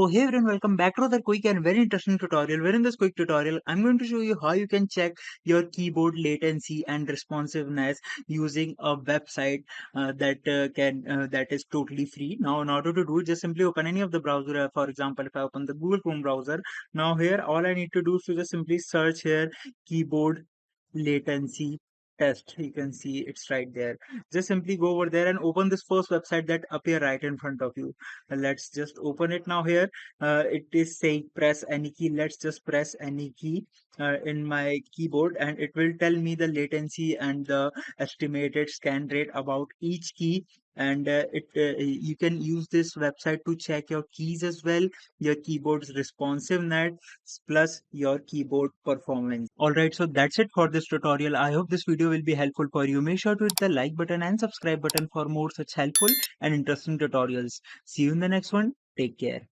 So hey everyone, welcome back to the quick and very interesting tutorial. Where in this quick tutorial, I'm going to show you how you can check your keyboard latency and responsiveness using a website that is totally free. Now, in order to do it, just simply open any of the browser. For example, if I open the Google Chrome browser, now here all I need to do is to just simply search here keyboard latency test. You can see it's right there. Just simply go over there and open this first website that appear right in front of you. Let's just open it now here. It is saying press any key. Let's just press any key in my keyboard, and it will tell me the latency and the estimated scan rate about each key. And you can use this website to check your keys as well, your keyboard's responsiveness plus your keyboard performance. All right, so that's it for this tutorial. I hope this video will be helpful for you. Make sure to hit the like button and subscribe button for more such helpful and interesting tutorials. See you in the next one. Take care.